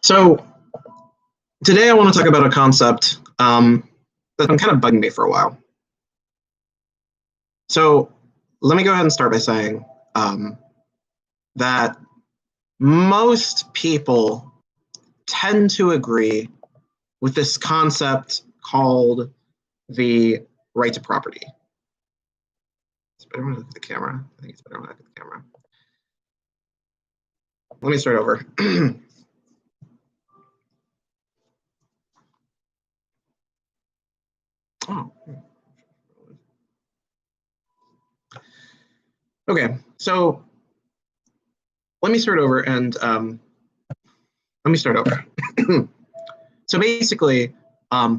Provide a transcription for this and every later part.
So today I want to talk about a concept that's been kind of bugging me for a while. So let me go ahead and start by saying that most people tend to agree with this concept called the right to property. It's better when I look at the camera. I think it's better when I look at the camera. Let me start over. Oh. Okay, so let me start over and So basically,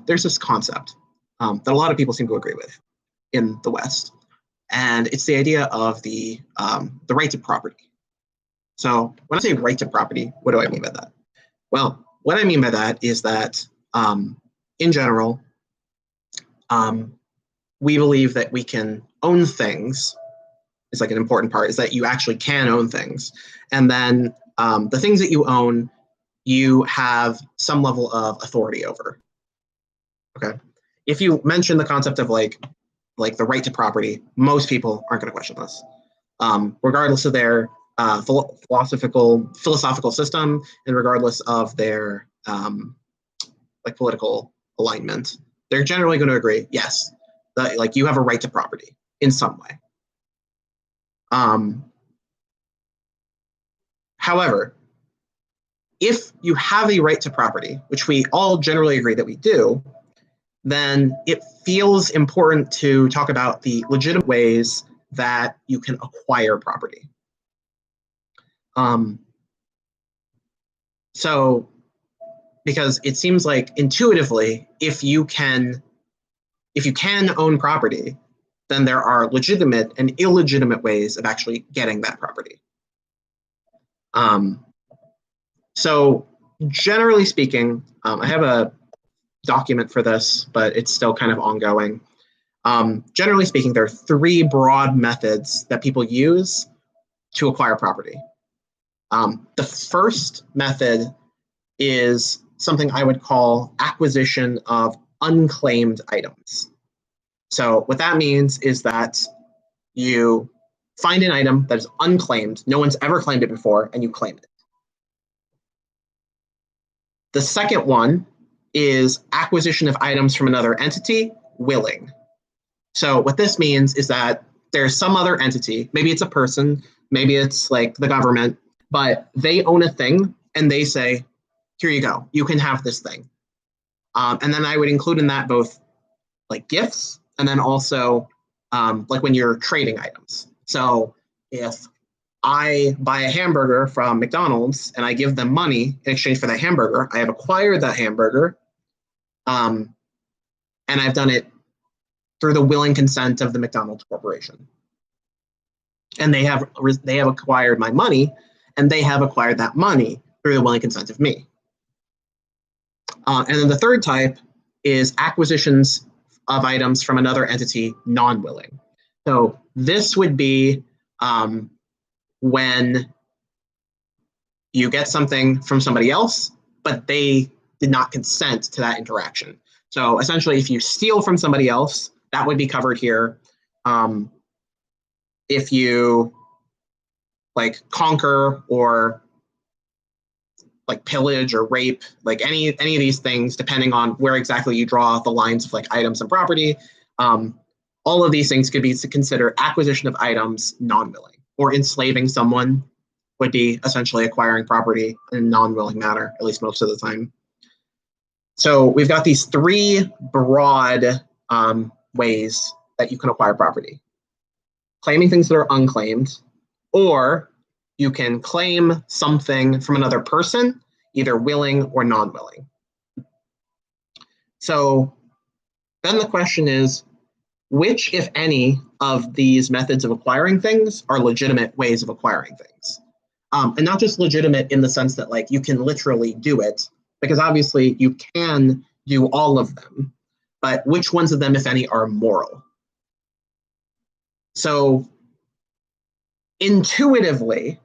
there's this concept that a lot of people seem to agree with in the West, and it's the idea of the right to property. So when I say right to property, what do I mean by that? Well, what I mean by that is that in general, we believe that we can own things. Is like an important part is that you actually can own things, and then the things that you own, you have some level of authority over. Okay, if you mention the concept of like the right to property, most people aren't going to question this, regardless of their philosophical system, and regardless of their like political alignment. They're generally going to agree, yes, that like you have a right to property in some way. However, if you have a right to property, which we all generally agree that we do, then it feels important to talk about the legitimate ways that you can acquire property. So, because it seems like intuitively, if you can own property, then there are legitimate and illegitimate ways of actually getting that property. So generally speaking, I have a document for this, but it's still kind of ongoing. Generally speaking, there are three broad methods that people use to acquire property. The first method is something I would call acquisition of unclaimed items. So what that means is that you find an item that is unclaimed, no one's ever claimed it before, and you claim it. The second one is acquisition of items from another entity, willing. So what this means is that there's some other entity, maybe it's a person, maybe it's like the government, but they own a thing and they say, here you go, you can have this thing. And then I would include in that both like gifts and then also like when you're trading items. So if I buy a hamburger from McDonald's and I give them money in exchange for that hamburger, I have acquired that hamburger, and I've done it through the willing consent of the McDonald's Corporation. And they have acquired my money, and they have acquired that money through the willing consent of me. And then the third type is acquisitions of items from another entity, non-willing. So this would be when you get something from somebody else, but they did not consent to that interaction. So essentially, if you steal from somebody else, that would be covered here. If you like conquer or like pillage or rape, like any of these things, depending on where exactly you draw the lines of like items and property, all of these things could be considered acquisition of items non-willing, or enslaving someone would be essentially acquiring property in a non-willing manner, at least most of the time. So we've got these three broad ways that you can acquire property. Claiming things that are unclaimed, or you can claim something from another person, either willing or non-willing. So then the question is, which, if any, of these methods of acquiring things are legitimate ways of acquiring things? And not just legitimate in the sense that like you can literally do it, because obviously you can do all of them, but which ones of them, if any, are moral? So intuitively,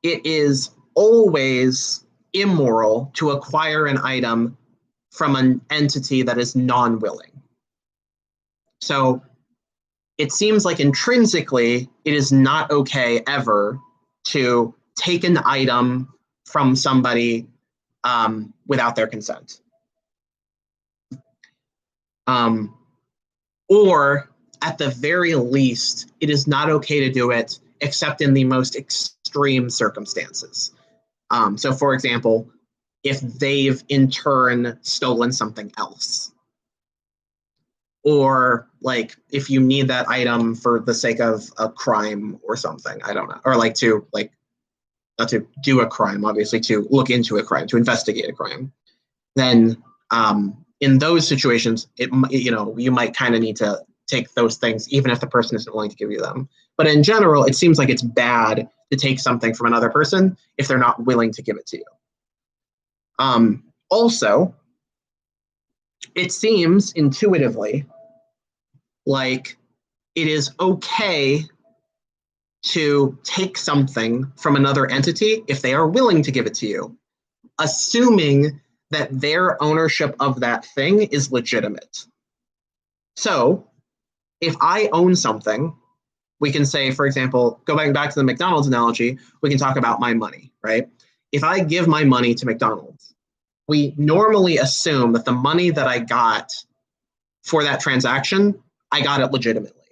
it is always immoral to acquire an item from an entity that is non-willing. So it seems like intrinsically it is not okay ever to take an item from somebody without their consent. Or at the very least, it is not okay to do it except in the most extreme circumstances. So for example, if they've in turn stolen something else, or like if you need that item for the sake of a crime or something, I don't know, or like to like not to do a crime, obviously to look into a crime, to investigate a crime, then in those situations, you might kind of need to take those things, even if the person isn't willing to give you them. But in general, it seems like it's bad to take something from another person if they're not willing to give it to you. Also, it seems intuitively like it is okay to take something from another entity if they are willing to give it to you, assuming that their ownership of that thing is legitimate. So if I own something, we can say, for example, going back to the McDonald's analogy, we can talk about my money, right? If I give my money to McDonald's, we normally assume that the money that I got for that transaction, I got it legitimately.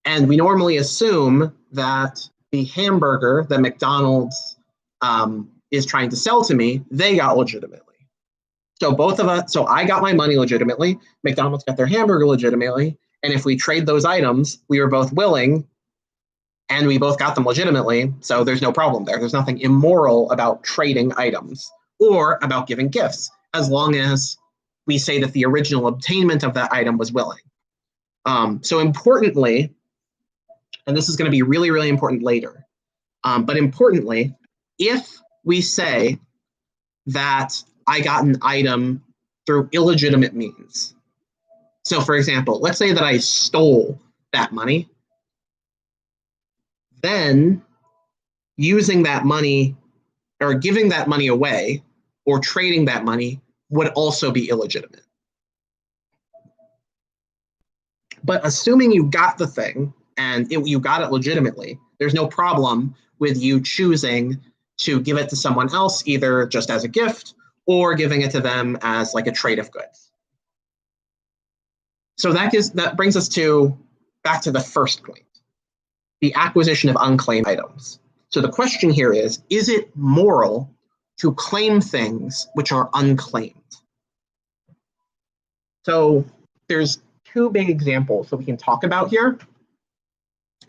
And we normally assume that the hamburger that McDonald's is trying to sell to me, they got legitimately. So both of us, so I got my money legitimately, McDonald's got their hamburger legitimately, and if we trade those items, we were both willing and we both got them legitimately, so there's no problem there. There's nothing immoral about trading items or about giving gifts, as long as we say that the original obtainment of that item was willing. So importantly, and this is going to be really, really important later, but importantly, if we say that I got an item through illegitimate means. So for example, let's say that I stole that money. Then using that money or giving that money away or trading that money would also be illegitimate. But assuming you got the thing and you got it legitimately, there's no problem with you choosing to give it to someone else, either just as a gift or giving it to them as like a trade of goods. So that brings us back to the first point, the acquisition of unclaimed items. So the question here is it moral to claim things which are unclaimed? So there's two big examples that we can talk about here.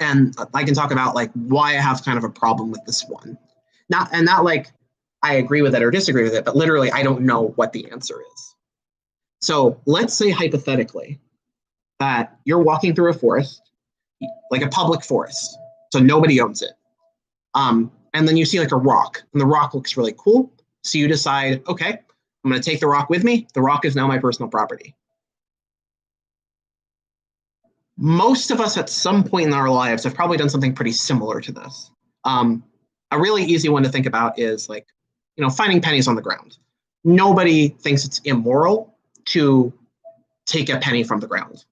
And I can talk about like why I have kind of a problem with this one. Not like I agree with it or disagree with it, but literally I don't know what the answer is. So let's say hypothetically that you're walking through a forest, like a public forest, so nobody owns it. And then you see like a rock, and the rock looks really cool. So you decide, okay, I'm going to take the rock with me. The rock is now my personal property. Most of us at some point in our lives have probably done something pretty similar to this. A really easy one to think about is like, finding pennies on the ground. Nobody thinks it's immoral to take a penny from the ground.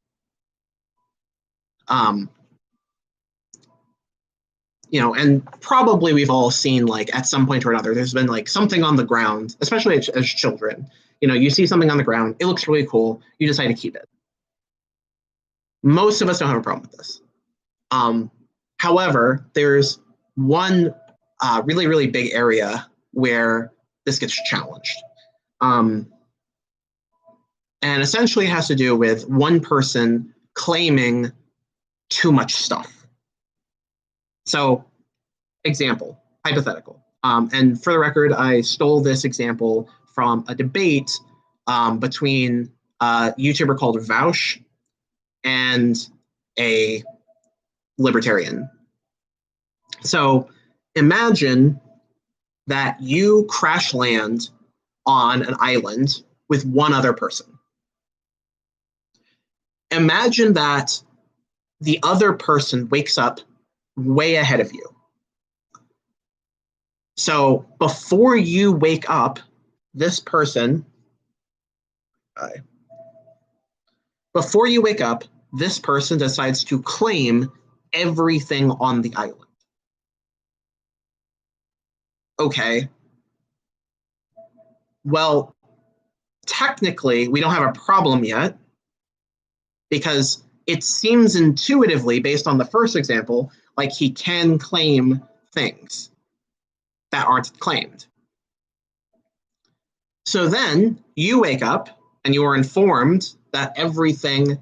And probably we've all seen like at some point or another, there's been like something on the ground, especially as children. You see something on the ground, it looks really cool, you decide to keep it. Most of us don't have a problem with this. However, there's one really, really big area where this gets challenged. And essentially it has to do with one person claiming too much stuff. So, example, hypothetical. And for the record, I stole this example from a debate between a YouTuber called Vaush and a libertarian. So imagine that you crash land on an island with one other person. Imagine that the other person wakes up way ahead of you. So before you wake up, this person, before you wake up, this person decides to claim everything on the island. Okay. Well, technically, we don't have a problem yet because it seems intuitively, based on the first example, like he can claim things that aren't claimed. So then you wake up and you are informed that everything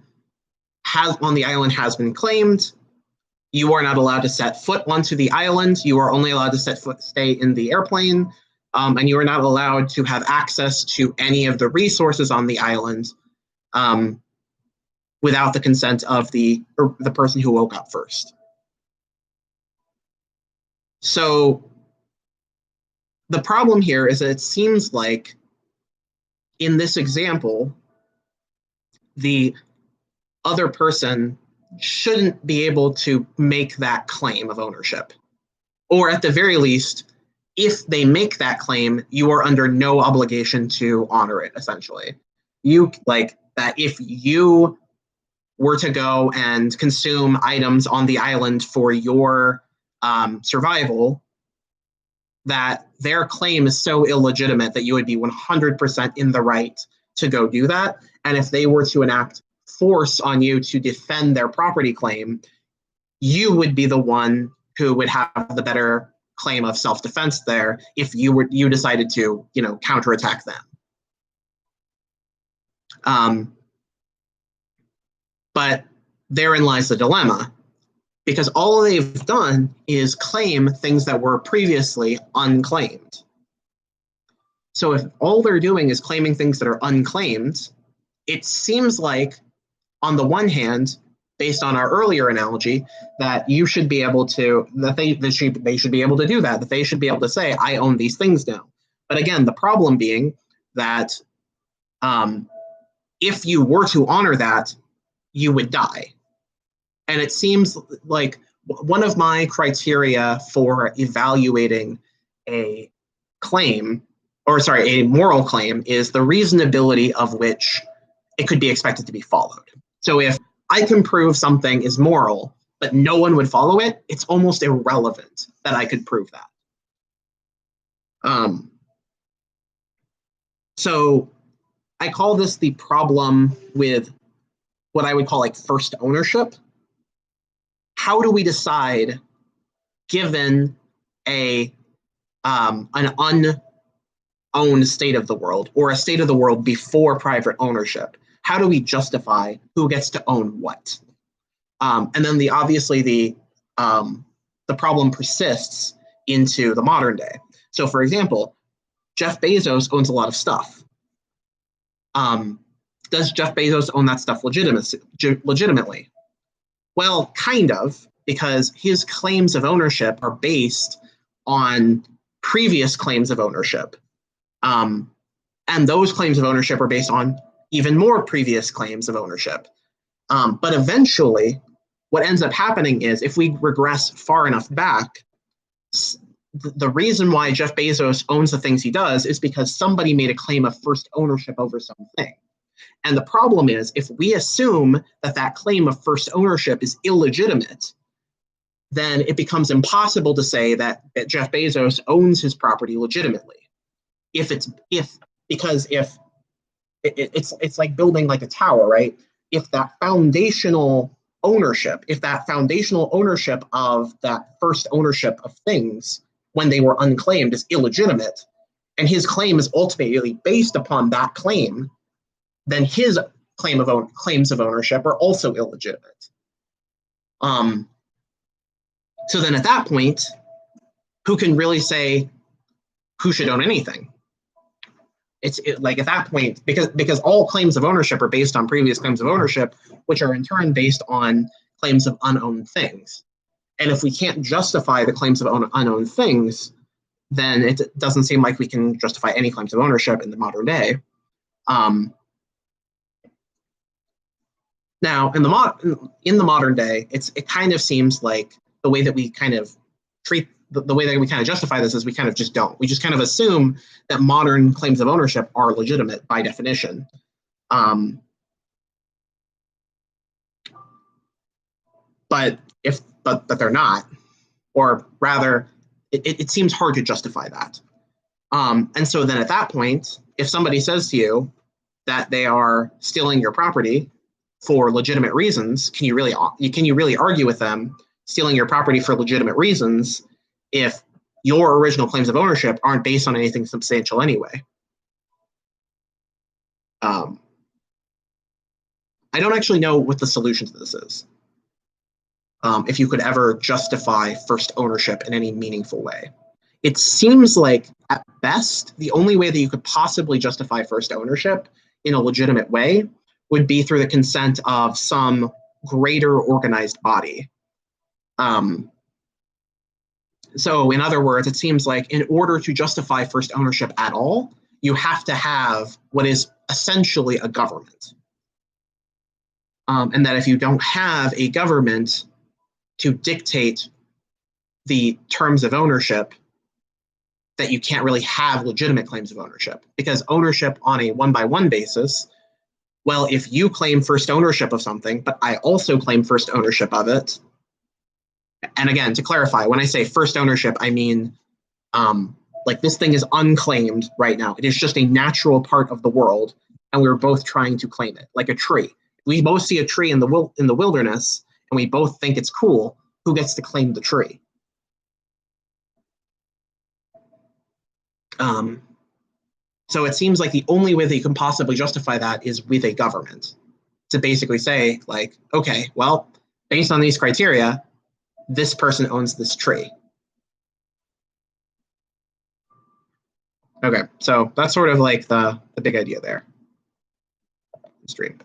on the island has been claimed. You are not allowed to set foot onto the island. You are only allowed to stay in the airplane, and you are not allowed to have access to any of the resources on the island without the consent of the person who woke up first. So the problem here is that it seems like in this example, the other person shouldn't be able to make that claim of ownership. Or at the very least, if they make that claim, you are under no obligation to honor it, essentially. You like that if you were to go and consume items on the island for your survival, that their claim is so illegitimate that you would be 100% in the right to go do that. And if they were to enact force on you to defend their property claim, you would be the one who would have the better claim of self-defense there if you decided to, counterattack them. But therein lies the dilemma, because all they've done is claim things that were previously unclaimed. So if all they're doing is claiming things that are unclaimed, it seems like, on the one hand, based on our earlier analogy, that you should be able to, that they should be able to do that they should be able to say, I own these things now. But again, the problem being that if you were to honor that, you would die. And it seems like one of my criteria for evaluating a moral claim is the reasonability of which it could be expected to be followed. So if I can prove something is moral, but no one would follow it, it's almost irrelevant that I could prove that. So I call this the problem with what I would call like first ownership. How do we decide, given an unowned state of the world or a state of the world before private ownership, how do we justify who gets to own what? And then the problem persists into the modern day. So for example, Jeff Bezos owns a lot of stuff. Does Jeff Bezos own that stuff legitimately? Well, kind of, because his claims of ownership are based on previous claims of ownership. And those claims of ownership are based on even more previous claims of ownership. But eventually, what ends up happening is, if we regress far enough back, the reason why Jeff Bezos owns the things he does is because somebody made a claim of first ownership over something. And the problem is, if we assume that claim of first ownership is illegitimate, then it becomes impossible to say that Jeff Bezos owns his property legitimately. It's like building like a tower, right? If that foundational ownership of that first ownership of things when they were unclaimed is illegitimate, and his claim is ultimately based upon that claim, then his claims of ownership are also illegitimate. So then at that point, who can really say who should own anything? Like at that point, because all claims of ownership are based on previous claims of ownership, which are in turn based on claims of unowned things. And if we can't justify the claims of unowned things, then it doesn't seem like we can justify any claims of ownership in the modern day. Now, in the modern day, it kind of seems like the way that we kind of treat the way that we kind of justify this is we kind of just don't. We just kind of assume that modern claims of ownership are legitimate by definition. But they're not, or rather, it seems hard to justify that. And so then at that point, if somebody says to you that they are stealing your property for legitimate reasons, can you really argue with them stealing your property for legitimate reasons if your original claims of ownership aren't based on anything substantial anyway? I don't actually know what the solution to this is. If you could ever justify first ownership in any meaningful way. It seems like, at best, the only way that you could possibly justify first ownership in a legitimate way would be through the consent of some greater organized body. So in other words, it seems like in order to justify first ownership at all, you have to have what is essentially a government. And that if you don't have a government to dictate the terms of ownership, that you can't really have legitimate claims of ownership. Because ownership on a one-by-one basis, well, if you claim first ownership of something, but I also claim first ownership of it, and again, to clarify, when I say first ownership, I mean like this thing is unclaimed right now. It is just a natural part of the world, and we're both trying to claim it, like a tree. We both see a tree in the wilderness, and we both think it's cool. Who gets to claim the tree? So it seems like the only way that you can possibly justify that is with a government, to basically say, like, okay, well, based on these criteria, this person owns this tree. Okay, so that's sort of like the big idea there. Stream.